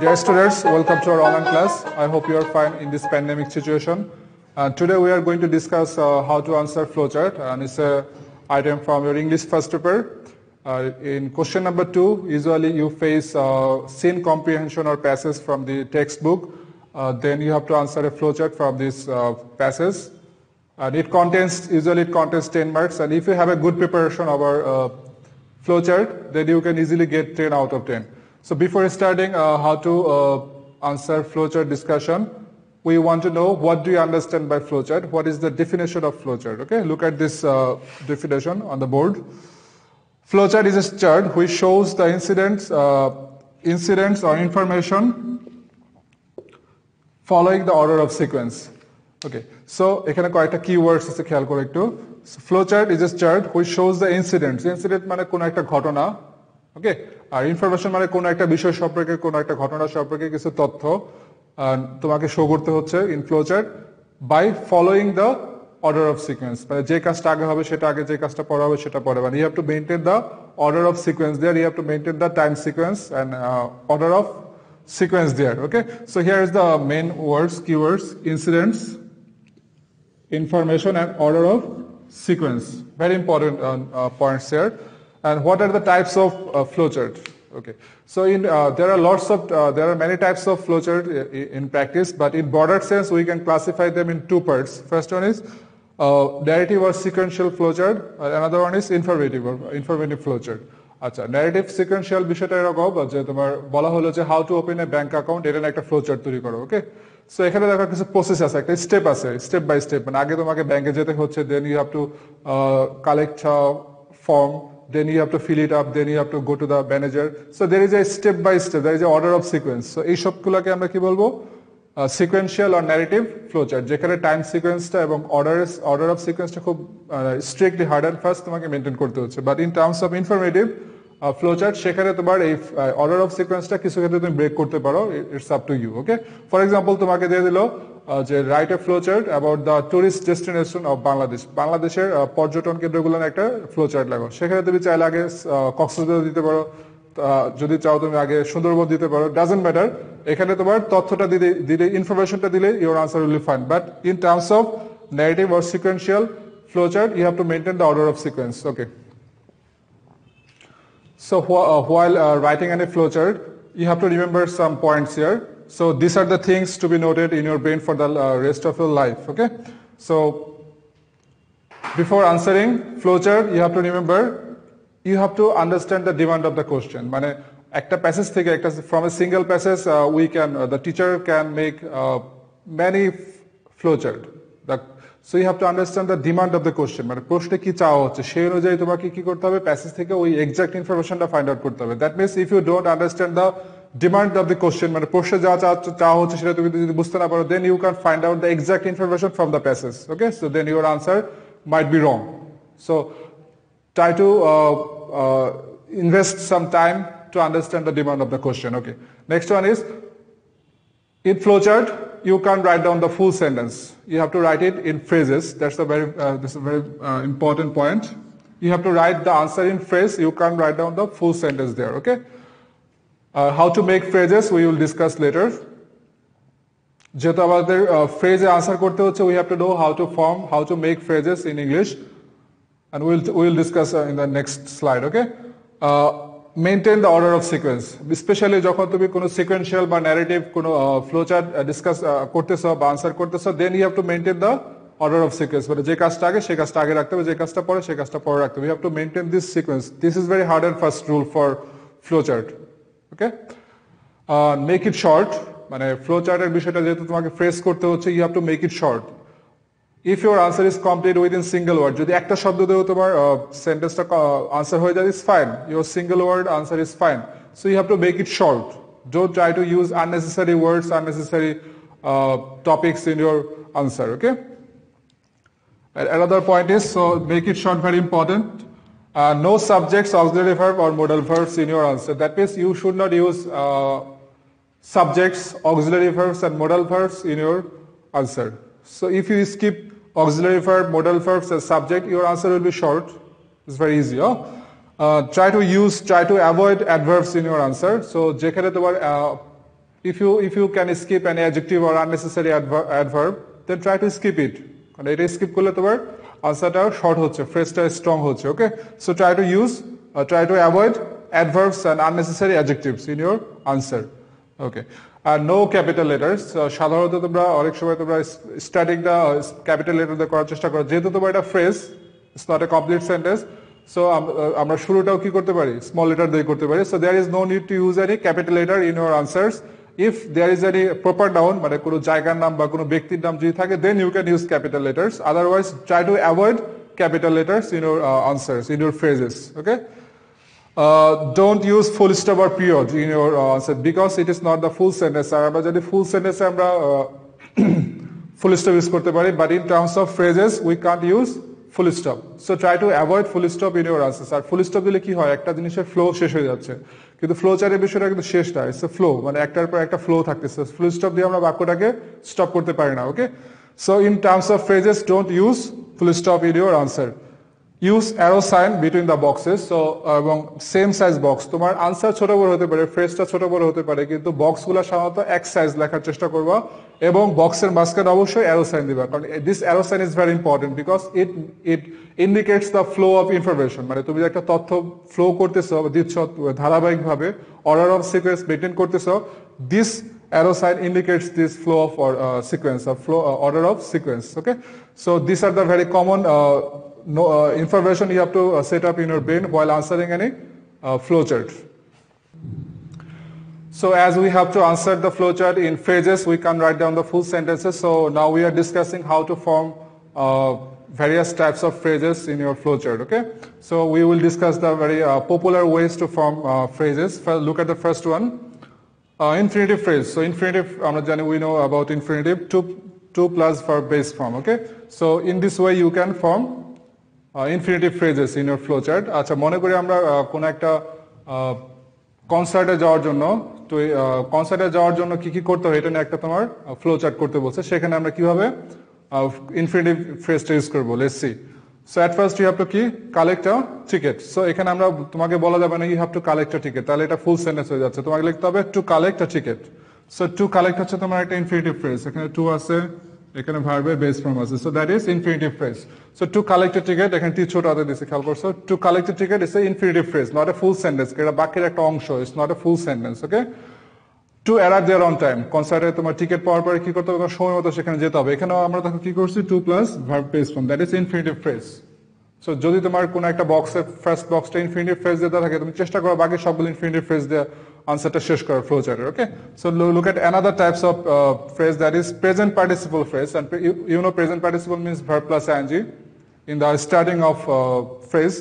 Dear students, welcome to our online class. I hope you are fine in this pandemic situation. Today we are going to discuss how to answer flowchart, and it's an item from your English first paper. In question number 2, usually you face scene comprehension or passage from the textbook. Then you have to answer a flowchart from this passage. And usually it contains 10 marks. And if you have a good preparation of our flowchart, then you can easily get 10 out of 10. So before starting how to answer flowchart discussion, we want to know what do you understand by flowchart? What is the definition of flowchart? Okay, look at this definition on the board. Flowchart is a chart which shows the incidents or information following the order of sequence. Okay, so এখানে কয়েকটা keywords আছে খেয়াল করে একটু. Flowchart is a chart which shows the incidents. Incident মানে কোনো একটা ঘটনা. Okay, আর ইনফরমেশন মানে কোনো একটা বিষয় সম্পর্কে কোনো একটা ঘটনা সম্পর্কে কিছু তথ্য তোমাকে শো করতে হচ্ছে in flowchart by following the order of sequence, মানে যে কাজটা আগে হবে সেটা আগে, যে কাজটা পরে হবে সেটা পরে, মানে you have to maintain the order of sequence there, you have to maintain the time sequence and order of sequence there. Okay, so here is the main words, keywords: incidents, information and order of sequence. Very important points here. And what are the types of flowchart? Okay, so there are many types of flowchart in practice, but in broader sense we can classify them in two parts. First one is narrative or sequential flowchart, another one is informative flowchart. আচ্ছা, narrative sequential বিষয়টা এরকম যে তোমার বলা হলো যে how to open A bank account, এটা একটা ফ্লোচার্ট তৈরি করো. ওকে, সো এখানে দেখো কিছু প্রসেস আছে, একটা স্টেপ আছে, স্টেপ বাই স্টেপ, মানে আগে তোমাকে ব্যাংকে যেতে হচ্ছে, then you have to collect form, then you have to fill it up, then you have to go to the manager. So there is a step by step, there is a order of sequence. So এই সবগুলোকে আমরা কি বলবো? Sequential or narrative flowchart, যেখানে time সিকোয়েন্সটা এবং order of সিকোয়েন্সটা খুব strictly hard and fast তোমাকে maintain করতে হচ্ছে. But in terms of informative flowchart, সেখানে তোমার এই অর্ডার অফ সিকোয়েন্সটা কিছু ক্ষেত্রে তুমি ব্রেক করতে পারো, it's up to you. Okay, for example তোমাকে দিয়ে দিল যে write a flowchart about the tourist destination of Bangladesh, বাংলাদেশের পর্যটন কেন্দ্রগুলোর একটা ফ্লোচার্ট লাগো. সেখানে তুমি চাইলে আগে কক্সবাজার দিতে পারো, যদি চাও তুমি আগে সুন্দরবন দিতে পারো, ডাজন্ট ম্যাটার. এখানে তোমার তথ্যটা দিলে ইনফরমেশনটা দিলে your answer will be fine. But in terms of narrative or sequential flowchart, you have to maintain the order of sequence. Okay. So while writing any flowchart, you have to remember some points here. So these are the things to be noted in your brain for the rest of your life. Okay. So before answering flowchart, you have to remember, you have to understand the demand of the question. মানে একটা passage থেকে একটা from a single passage the teacher can make many flowchart. So you have to understand the demand of the question, মানে প্রশ্নে কি চাওয়া হচ্ছে সেই অনুযায়ী তোমাকে কি করতে হবে, প্যাসেজ থেকে ওই এক্সাক্ট ইনফরমেশনটা ফাইন্ড আউট করতে হবে. That means if you don't understand the demand of the question, মানে প্রশ্নে যা চাওয়া হচ্ছে সেটা তুমি যদি বুঝতে না পারো, then you can find out the exact information from the passage. Okay, so then your answer might be wrong. So try to invest some time to understand the demand of the question. Okay, next one is, in flowchart you can't write down the full sentence, you have to write it in phrases. That's a very important point. You have to write the answer in phrase, you can't write down the full sentence there. Okay, how to make phrases we will discuss later. যেহেতু আমাদের phrase answer করতে হচ্ছে, we have to know how to make phrases in English, and we'll discuss in the next slide. Okay, maintain the order of sequence, specially যখন তুমি কোনো sequential বা narrative কোনো flowchart discuss করতেছো বা আনসার করতেছো, then you have to maintain the order of sequence, মানে যে কাজটা আগে সেই কাজটা আগে রাখতে হবে, যে কাজটা পরে সেই কাজটা পরে রাখতে হবে. You have to maintain this sequence. This is very hard and first rule for flowchart. Okay, make it short, মানে ফ্লোচার্টের বিষয়টা যেহেতু তোমাকে ফ্রেজ করতে হচ্ছে, you have to make it short. If your answer is complete within single word, যদি একটা শব্দ দিয়েও তোমার সেন্টেন্সটা আনসার হয়ে যায়, is fine. Your single word answer is fine. So you have to make it short. Don't try to use unnecessary words, unnecessary topics in your answer. Okay. And another point is, so make it short, very important. No subjects, auxiliary verb or modal verbs in your answer. That means you should not use subjects, auxiliary verbs and modal verbs in your answer. So if you skip auxiliary verb, modal verbs as subject, your answer will be short. It's very easy. Try to avoid adverbs in your answer. So যেখানে তোমার if you can skip any adjective or unnecessary adverb, then try to skip it. কারণ এটা skip করলে তোমার আনসারটা short হচ্ছে, ফ্রেজটা strong হচ্ছে, okay? So try to avoid adverbs and unnecessary adjectives in your answer. Okay. No capital letters. সাধারণত তোমরা অনেক সময় তোমরা স্টার্টিংটা ক্যাপিটাল লেটার দিয়ে করার চেষ্টা করো, যেহেতু তোমার এটা phrase, it's not a complete sentence, so আমরা শুরুটাও কি করতে পারি, স্মল লেটার দিয়ে করতে পারি। So there is no need to use any capital letter in your answers. If there is any proper noun, মানে কোনো জায়গার নাম বা কোনো ব্যক্তির নাম যদি থাকে, then you can use capital letters. Otherwise try to avoid capital letters in your answers, in your phrases, okay? Don't use full stop or period in your answer because it is not the full sentence. আমরা যদি full sentence আমরা full stop use করতে পারি, but in terms of phrases we can't use full stop. So try to avoid full stop in your answers. R full stop দিলে কি হয়, একটা জিনিসের flow শেষ হয়ে যাচ্ছে, কিন্তু ফ্লো চার্টের বিষয়টা কিন্তু শেষ না, ইটস এ ফ্লো, মানে একটার পর একটা ফ্লো থাকতেছে। ফুল স্টপ দিয়ে আমরা বাক্যটাকে স্টপ করতে পারি না, ওকে? So in terms of phrases, don't use full stop in your answer. Use arrow sign between the boxes. So এবং সেম সাইজ বক্স, তোমার আনসার ছোট বড় হতে পারে, ফ্রেজটা ছোট বড় হতে পারে, কিন্তু বক্সগুলো সাধারণত এক সাইজ লেখার চেষ্টা করবা এবং বক্সের মাঝখানে অবশ্যই অ্যারো সাইন দিবা, কারণ this arrow sign is very important because it indicates the flow of information. মানে তুমি যে একটা তথ্য ফ্লো করতেছো, দিচ্ছ ধারাবাহিকভাবে, অর্ডার অফ সিকোয়েন্স মেনটেন করতেছো, দিস arrow sign indicates this flow of sequence, of flow order of sequence, okay? So these are the very common information you have to set up in your brain while answering any flowchart. So as we have to answer the flowchart in phrases, we can write down the full sentences. So now we are discussing how to form various types of phrases in your flowchart, okay? So we will discuss the very popular ways to form phrases. First, look at the first one. Infinitive phrase. So infinitive, we know about infinitive, to plus verb base form, okay? So in this way you can form infinitive phrases in your flowchart. আচ্ছা, মনে করি আমরা কোন একটা কনসার্টে যাওয়ার জন্য, তো কনসার্টে যাওয়ার জন্য কি কি করতে হয় এটা নিয়ে একটা তোমার flowchart করতে বলছে, সেখানে আমরা কিভাবে infinitive phrase ইউজ করব, let's see. So at first you have to collect a ticket. So এখানে আমরা তোমাকে বলা যাবে না you have to collect a ticket, তাহলে এটা ফুল সেন্টেন্স হয়ে যাচ্ছে, তোমাকে লিখতে হবে to collect a ticket. So to collect হচ্ছে তোমার একটা infinitive phrase, এখানে to আছে, এখানে ভার্বের বেস ফর্ম আছে, so that is infinitive phrase. So to collect a ticket, এখানে টি ছোট হাতে দিয়েছে, খেয়াল করছো, to collect a ticket is a infinitive phrase, not a full sentence, এটা বাক্যের একটা অংশ, it's not a full sentence, okay? To arrive there on time, কনসার্টে তোমার টিকিট পাওয়ার পরে কি করতে হবে, তোমার সময় মতো সেখানে যেতে হবে। এখানেও আমরা তখন কি করছি, to plus verb base form, that is infinitive phrase. So যদি তোমার কোনো একটা বক্সের ফার্স্ট বক্সটা ইনফিনিটিভ ফ্রেজ দিয়ে থাকে, তুমি চেষ্টা করো বাকি সবগুলো ইনফিনিটিভ ফ্রেজ দিয়ে আনসারটা শেষ করার ফ্লো চার্টের, okay? So look at another types of phrase, that is present participle phrase, and you know present participle means verb plus ING in the starting of phrase.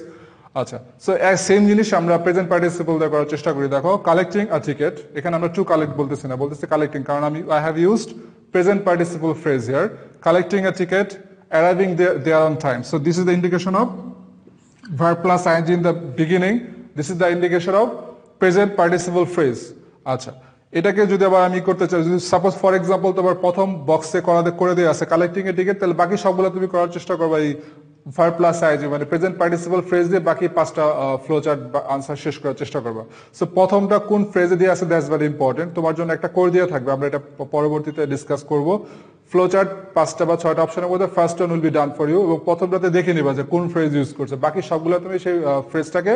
আচ্ছা, সো সেম জিনিস আমরা present participle দিয়ে করার চেষ্টা করি। দেখো, collecting a ticket, এখানে আমরা টু কালেক্ট বলতেছি না, বলতেছি কালেক্টিং, কারণ I have used present participle phrase here. Collecting a ticket, arriving there on time, so this is the indication of verb plus ing in the beginning. This is the indication of present participle phrase. আচ্ছা, এটাকে যদি আবার আমি করতে চাই, যদি suppose for example তোমার প্রথম বক্সে করে দিয়ে আছে কালেক্টিং এ টিকেট, তাহলে বাকি সবগুলো তুমি করার চেষ্টা করবে এই verb plus ing মানে প্রেজেন্ট পার্টিসিপল ফ্রেজ দিয়ে বাকি পাঁচটা ফ্লোচার্ট বা আনসার শেষ করার চেষ্টা করবে। সো প্রথমটা কোন ফ্রেজে দিয়ে আছে, দ্যাটস ভেরি ইম্পর্টেন্ট, তোমার জন্য একটা কোড দেওয়া থাকবে, আমরা এটা পরবর্তীতে ডিসকাস করব। ফ্লোচার্ট 5টা বা 6টা অপশনের মধ্যে first one will be done for you, এবং প্রথমটাতে দেখে নিবা যে কোন ফ্রেজ ইউজ করছে, বাকি সবগুলো তুমি সেই ফ্রেজটাকে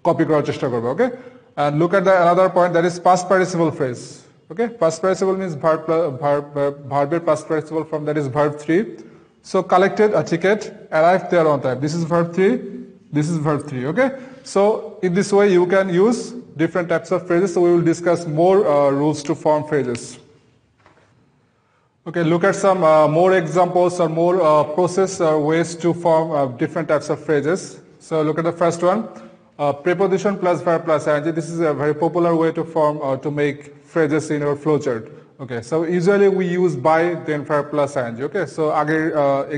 কপি করার চেষ্টা করবে, ওকে? And look at the another point, that is past participle phrase, okay? Past participle means verb past participle form, that is verb 3. So collected a ticket, arrived there on time, this is verb 3, this is verb 3, okay? So in this way you can use different types of phrases, so we will discuss more rules to form phrases. Okay, look at some more examples or more process or ways to form different types of phrases. So look at the first one, preposition plus verb plus ing. This is a very popular way to form or to make phrases in your flowchart. Okay, so usually we use by then verb plus ing. Okay, so আগের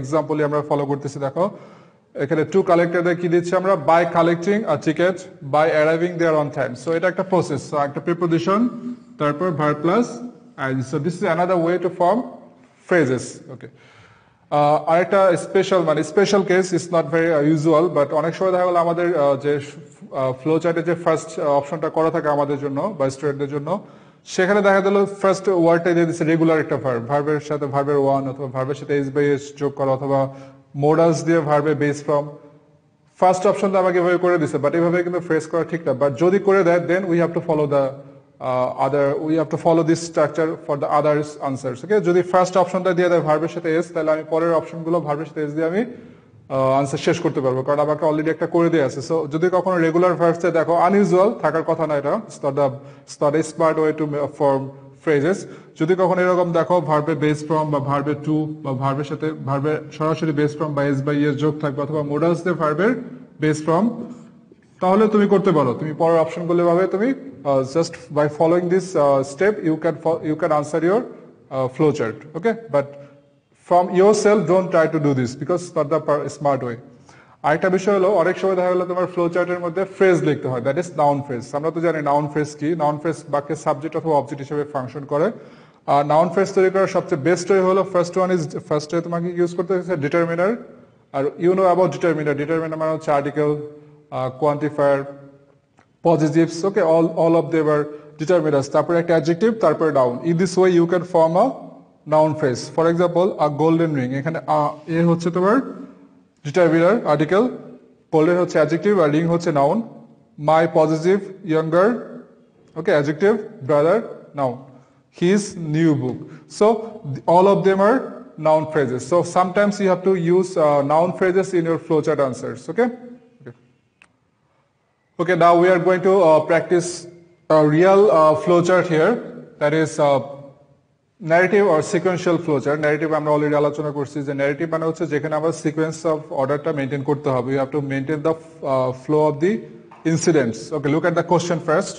example আমরা follow করতেছি, দেখো এখানে two collected কি দিচ্ছি আমরা, by collecting a ticket, by arriving there on time. So এটা একটা প্রসেস, so একটা preposition তারপর verb plus ing. So this is another way to form phrases, okay? আরেকটা special case, is not very usual, but অনেক সময় দেখা গেল আমাদের যে ফ্লো চার্টে যে ফার্স্ট অপশনটা করা থাকে আমাদের জন্য বা স্টুডেন্টদের জন্য, সেখানে দেখা গেল ফার্স্ট ওয়ার্ডটা দিয়ে দিচ্ছে রেগুলার একটা ভার্ব, ভার্বের সাথে ভার্বের ওয়ান অথবা ভার্বের সাথে এস বাই এস যোগ করা অথবা মোডালস দিয়ে ভার্বে বেস ফ্রম। ফার্স্ট অপশনটা আমাকে এভাবে করে দিছে, বাট এভাবে কিন্তু ফ্রেজ করা ঠিক না। বাট যদি করে দেয় then we have to follow the we have to follow this structure for the others answers. Okay, যদি ফার্স্ট অপশনটা দিয়ে দেয় ভার্বের সাথে এস, তাহলে আমি পরের অপশনগুলো ভার্বের সাথে এস দিয়ে আমি আনসার শেষ করতে পারবো, কারণ আমাকে অলরেডি একটা করে দিয়ে আছে। সো যদি কখনো রেগুলার ভার্বসে দেখো, আনইউজুয়াল থাকার কথা না, এটা smart way to form phrases. যদি কখনো এরকম দেখো ভার্বে বেস ফ্রম বা ভার্বে টু বা ভার্বের সাথে ভার্বে সরাসরি বেস ফ্রম বা এস বাই এস যোগ থাকবে অথবা মোডালস দিয়ে ভার্বের বেস ফ্রম, তাহলে তুমি করতে পারো। তুমি পরের অপশনগুলো ভাবে তুমি just by following this step you can answer your flow chart. Okay, but from yourself don't try to do this because it's not the smart way. আরেকটা বিষয় হলো অনেক সময় দেখা গেলো তোমার ফ্লো চার্টের মধ্যে ফ্রেজ লিখতে হয়, দ্যাট ইজ নাউন ফ্রেজ। আমরা তো জানি নাউন ফ্রেজ কি। নাউন ফ্রেজ বাক্যের সাবজেক্ট অথবা অবজেক্ট হিসেবে ফাংশন করে। আর নাউন ফ্রেজ তৈরি করার সবচেয়ে বেস্ট ওয়ে হলো ফার্স্ট ওয়ে তোমাকে ইউজ করতে হচ্ছে ডিটারমিনার। আর ইউ নো অ্যাবাউট ডিটারমিনার মানে হচ্ছে article, quantifier, positives. Okay, all of them are determiners, তারপরে একটা অ্যাডজেক্টিভ, তারপরে noun. In this way you can form a noun phrase. For example a golden ring, এখানে a হচ্ছে তোমার determiner article, golden হচ্ছে adjective আর ring হচ্ছে noun. My positive younger, okay, adjective, brother noun, his new book. So all of them are noun phrases. So sometimes you have to use noun phrases in your flowchart answers. Okay, now we are going to practice a real flowchart here, that is narrative or sequential flowchart. Narrative আমরা already আলোচনা করছি যে narrative মানে হচ্ছে যেখানে আমরা sequence of অর্ডারটা maintain করতে হবে। You have to maintain the flow of the incidents. Okay, look at the question first.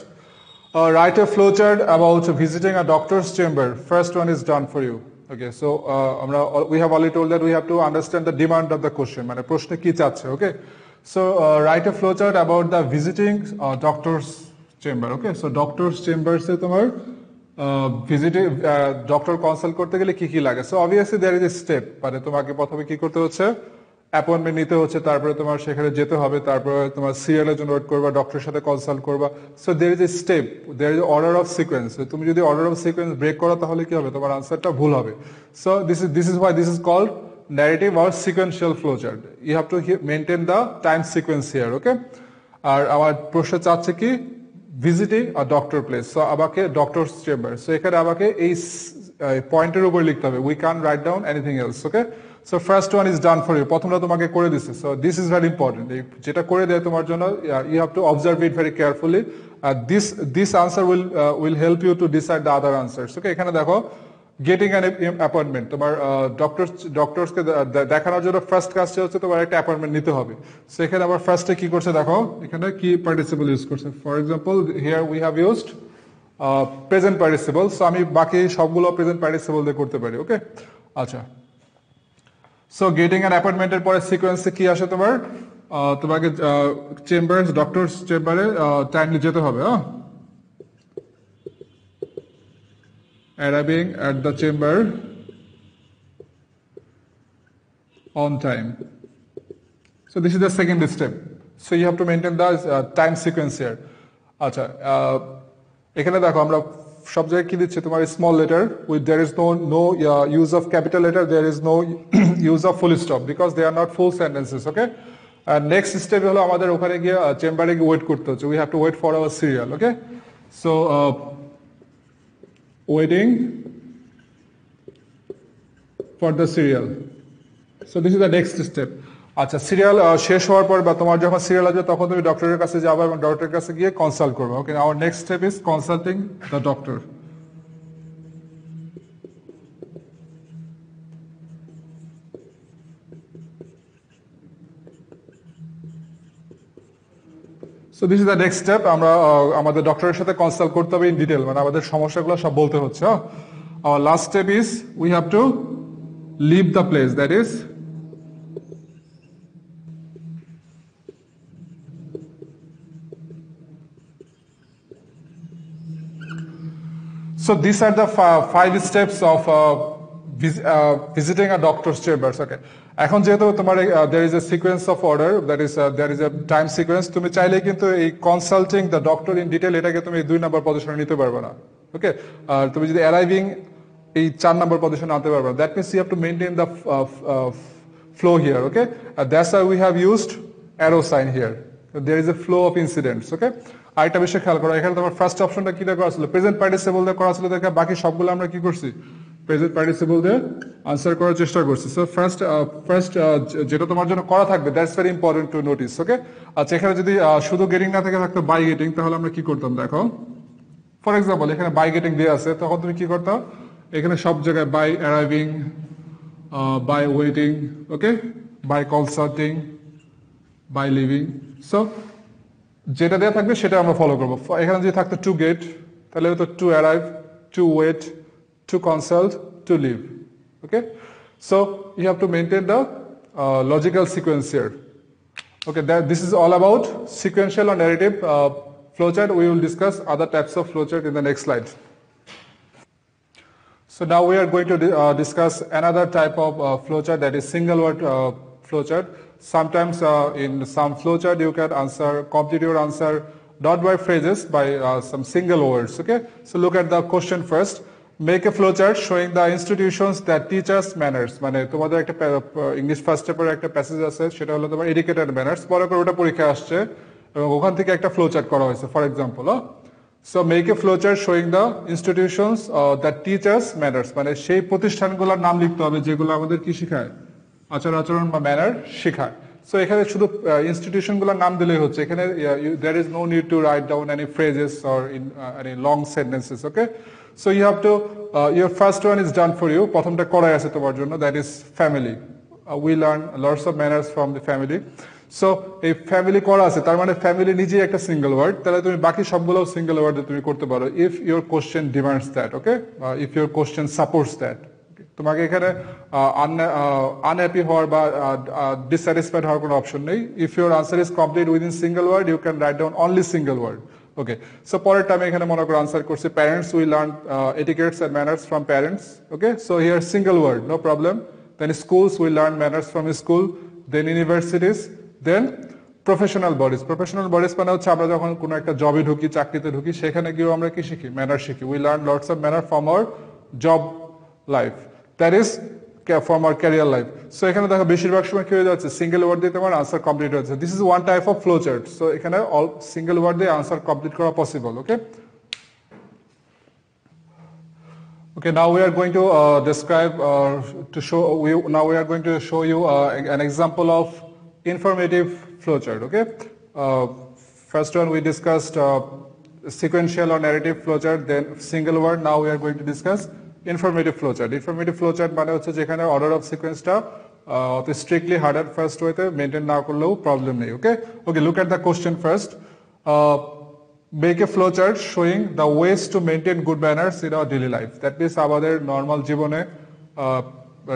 Write a flowchart about visiting a doctor's chamber. First one is done for you. Okay, so we have already told that we have to understand the demand of the question, মানে প্রশ্নে কি চাচ্ছে। Okay, so write a flowchart about the visiting doctor's chamber. Okay, so doctor's chambers এ তোমার visiting doctor consult করতে গেলে কি কি লাগে। So obviously there is a step, মানে তোমাকে প্রথমে কি করতে হচ্ছে, অ্যাপয়েন্টমেন্ট নিতে হচ্ছে, তারপরে তোমার সেখানে যেতে হবে, তারপরে তোমার সিরিয়ালের জন্য ওয়েট করবা, ডক্টরের সাথে কনসাল্ট করবা। So there is a step, there is order of sequence. তুমি যদি অর্ডার অফ সিকোয়েন্স ব্রেক করো তাহলে কি হবে, তোমার আনসারটা ভুল হবে। So this is why this is called narrative or sequential flowchart. You have to maintain the time sequence here. Okay, আর আমার প্রশ্ন চাচ্ছে কি visiting a doctor place, so আমাকে ডক্টরস চেম্বার। সো এখানে আমাকে এই পয়েন্টের উপর লিখতে হবে, we can write down anything else. Okay, so first one is done for you, প্রথমটা তোমাকে করে দিচ্ছে। So this is very important, যেটা করে দেয় তোমার জন্য you have to observe it very carefully. This answer will help you to decide the other answers. ওকে, এখানে দেখো গেটিং অ্যান অ্যাপয়েন্টমেন্ট, তোমার ডক্টরসকে দেখানোর জন্য ফার্স্ট কাজটা হচ্ছে তোমার একটা অ্যাপয়েন্টমেন্ট নিতে হবে। সেখানে আবার ফার্স্টে কি করছে দেখো, এখানে কি পার্টিসিপল ইউজ করছে। For example here we have used present participle. So আমি বাকি সবগুলো প্রেজেন্ট পার্টিসিপল দিয়ে করতে পারি। ওকে, আচ্ছা, সো গেটিং অ্যান অ্যাপয়েন্টমেন্টের পরে সিকোয়েন্সে কি আসে তোমার, তোমাকে চেম্বার ডক্টরস চেম্বারে টাইমলি যেতে হবে। Arriving at the chamber on time. So this is the second step. So you have to maintain the time sequence here. আচ্ছা, এখানে দেখো আমরা সব জায়গায় কি দিচ্ছে তোমার small letter, with there is no use of capital letter, there is no use of full stop because they are not full sentences. Okay, next step হলো আমাদের ওখানে গিয়ে চেম্বারে গিয়ে ওয়েট করতে হচ্ছে। We have to wait for our serial. Okay, so waiting for the serial. So this is the next step. আচ্ছা, serial শেষ হওয়ার পর বা তোমার যখন সিরিয়াল আসবে তখন তুমি ডক্টরের কাছে যাবে এবং ডক্টরের কাছে গিয়ে কনসাল্ট করবে। Okay, our next step is consulting the doctor. So this is the next step. আমরা আমাদের ডক্টরের সাথে কনসাল্ট করতে হবে ইন ডিটেল, মানে আমাদের সমস্যাগুলো সব বলতে হচ্ছে। Our last step is we have to leave the place, that is so these are the 5 steps of visiting a doctor's chambers. Okay, এখন যেহেতু তোমার there is a sequence of order, that is there is a time sequence, তুমি চাইলে কিন্তু এই consulting the doctor in detail এটাকে তুমি 2 number পজিশনে নিতে পারবে না। ওকে আর তুমি যদি অ্যারাইভিং এই 4 নম্বর পজিশনে আনতে পারবে that means you have to maintain the flow here, okay? That's why we have used arrow sign here. There is a flow of incidents, okay? আরেকটা বিষয় খেয়াল করো এখানে তোমার ফার্স্ট অপশনটা কিটা করা ছিল প্রেজেন্ট পার্টিসিপল দিয়ে করা ছিল দেখে বাকি সবগুলো আমরা কি করছি প্রেজেন্ট পার্টিসিপল দিয়ে আনসার করার চেষ্টা করছি সো ফার্স্ট যেটা তোমার জন্য করা থাকবে that's very important to notice okay আচ্ছা এখানে যদি শুধু গেটিং না থেকে থাকতো বাই গেটিং তাহলে আমরা কি করতাম দেখো ফর এক্সাম্পল এখানে বাই গেটিং দেওয়া আছে তখন তুমি কি করতাম এখানে সব জায়গায় by arriving by waiting, okay, by consulting, by leaving. So, যেটা দেয়া থাকবে সেটা আমরা ফলো করব এখানে যদি থাকতো টু গেট তাহলে হতো to arrive to wait to consult to leave okay so you have to maintain the logical sequence here okay this is all about sequential or narrative flowchart we will discuss other types of flowchart in the next slide. So now we are going to discuss another type of flowchart that is single word flowchart. Sometimes in some flowchart you can complete your answer not by phrases by some single words. Okay. So look at the question first. Make a flowchart showing the institutions that teach us manners. মানে তোমাদের একটা English first পেপারে একটা passage আছে সেটা হলো তোমার educated manners পরে করে ওটা পরীক্ষা আসছে এবং ওখান থেকে একটা ফ্লোচার্ট করা হয়েছে for example So make a flowchart showing the institutions that teach us manners. মানে সেই প্রতিষ্ঠানগুলোর নাম লিখতে হবে যেগুলো আমাদের কি শেখায় আচরণ বা ম্যানার শেখায় সো এখানে শুধু ইনস্টিটিউশনগুলোর নাম দিলেই হচ্ছে এখানে there is no need to write down any phrases or in any long sentences okay so you have to your first one is done for you প্রথমটা করাই আছে তোমার জন্য that is family we learn lots of manners from the family so এই family করা আছে তার মানে ফ্যামিলি নিজেই একটা সিঙ্গেল ওয়ার্ড তাহলে তুমি বাকি সবগুলো সিঙ্গেল ওয়ার্ডে তুমি করতে পারো if your question demands that okay if your question supports that তোমাকে এখানে আনহ্যাপি হওয়ার বা ডিসস্যাটিসফাইড হওয়ার কোনো অপশন নেই if your answer is complete within single word you can write down only single word okay so পরের টাইমে এখানে মনে করো আনসার করছে parents we learn etiquettes and manners from parents okay so here single word no problem then schools we learn manners from school then universities then professional bodies মানে হচ্ছে আমরা যখন কোনো একটা জবে ঢুকি চাকরিতে ঢুকি সেখানে গিয়েও আমরা কি শিখি ম্যানার শিখি we learn lots of manner from our job life that is from our career life so এখানে দেখো বেশিরভাগ সময় কি হয়ে যাচ্ছে সিঙ্গেল ওয়ার্ড দিয়ে তোমার আনসার কমপ্লিট হচ্ছে this is one type of flow chart so এখানে অল সিঙ্গেল ওয়ার্ড দিয়ে আনসার কমপ্লিট করা possible okay Okay, now we are going to describe now we are going to show you an example of informative flowchart okay first one we discussed sequential or narrative flowchart then single word now we are going to discuss informative flowchart মানে হচ্ছে যেখানে order of সিকোয়েন্সটা strictly hard and fast ওয়েতে maintain না করলেও problem নেই okay look at the question first make a flowchart showing the ways to maintain good manners in our daily life that means আমাদের normal জীবনে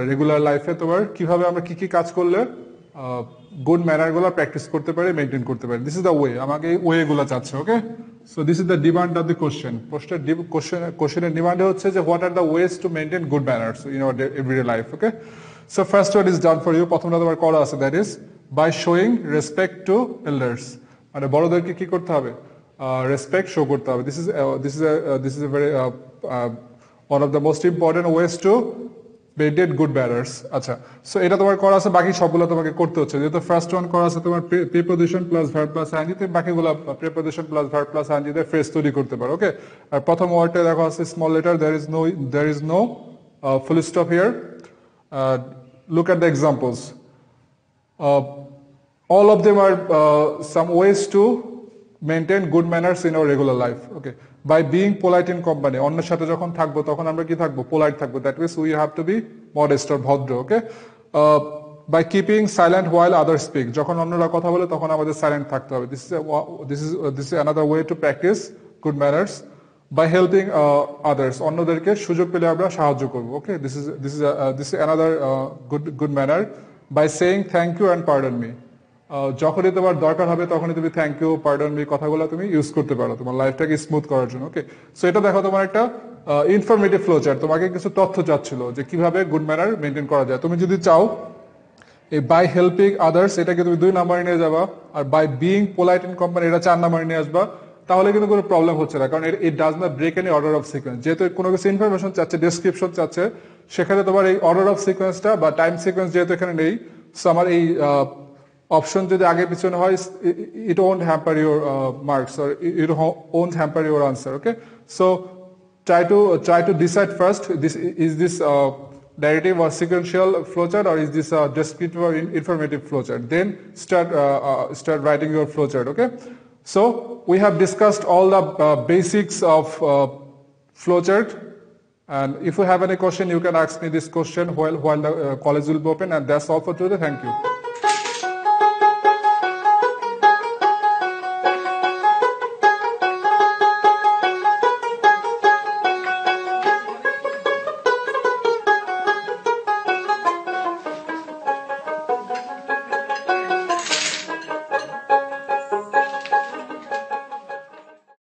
regular লাইফে তোমার কিভাবে আমরা কি কি কাজ করলে গুড ম্যানার গুলো প্র্যাকটিস করতে পারি মেইনটেইন করতে পারি দিস ইজ দ্য ওয়ে আমাকে এই ওয়ে গুলো চাচ্ছে okay so this is the demand of the কোশ্চেনের ডিমান্ড হচ্ছে যে what are the ways to maintain good manners in our everyday life okay so first one is done for you প্রথমটা তোমার করা আছে that is by showing respect to elders মানে বড়দেরকে কি করতে হবে রেসপেক্ট শো করতে হবে this is a very one of the most important ways to maintain good manners আচ্ছা সো এটা তোমার করা আছে বাকি সবগুলো তোমাকে করতে হচ্ছে যেহেতু ফার্স্ট ওয়ান করা আছে তোমার preposition plus verb plus ING তুমি বাকিগুলো preposition plus verb plus ING দিয়ে ফ্রেজ তৈরি করতে পারো ওকে আর প্রথম ওয়ার্ডটা দেখো আছে small letter there is no full stop here look at the examples all of them are some ways to maintain good manners in our regular life okay by being polite in company অন্যের সাথে যখন থাকবো তখন আমরা কি থাকবো polite থাকবো that means we have to be modest or ভদ্র okay by keeping silent while others speak যখন অন্যরা কথা বলে তখন আমাদের সাইলেন্ট থাকতে হবে this is another way to practice good manners by helping others অন্যদেরকে সুযোগ পেলে আমরা সাহায্য করব ওকে this is another good manner by saying thank you and pardon me যখনই তোমার দরকার হবে তখনই তুমি থ্যাংক ইউ পার্ডন মি কথাগুলো তুমি ইউজ করতে পারো তোমার লাইফটাকে স্মুথ করার জন্য ওকে সো এটা দেখো তোমার একটা ইনফরমেটিভ ফ্লোচার্ট তোমাকে কিছু তথ্য চাচ্ছিল যে কিভাবে গুড ম্যানার মেইনটেইন করা যায় তুমি যদি চাও এই বাই হেল্পিং আদার্স এটাকে তুমি 2 নম্বরে নিয়ে যাবা আর by being polite in company এটা 4 নম্বরে নিয়ে আসবা তাহলে কিন্তু কোনো প্রবলেম হচ্ছে না, কারণ it does not break any order of sequence. যেহেতু কোনো কিছু ইনফরমেশন চাচ্ছে, ডেসক্রিপশন চাচ্ছে, সেখানে তোমার এই অর্ডার অফ সিকোয়েন্সটা বা টাইম সিকোয়েন্স যেহেতু এখানে নেই, সো আমার এই অপশন যদি আগে পিছনে হয়, it won't hamper your marks or it won't hamper your answer. Okay, so try to decide first, this narrative or sequential flowchart, or is this a descriptive or informative flowchart? Then start writing your flowchart. Okay, so we have discussed all the basics of flowchart, and if you have any question, you can ask me this question while the college will be open. And that's all for today. Thank you.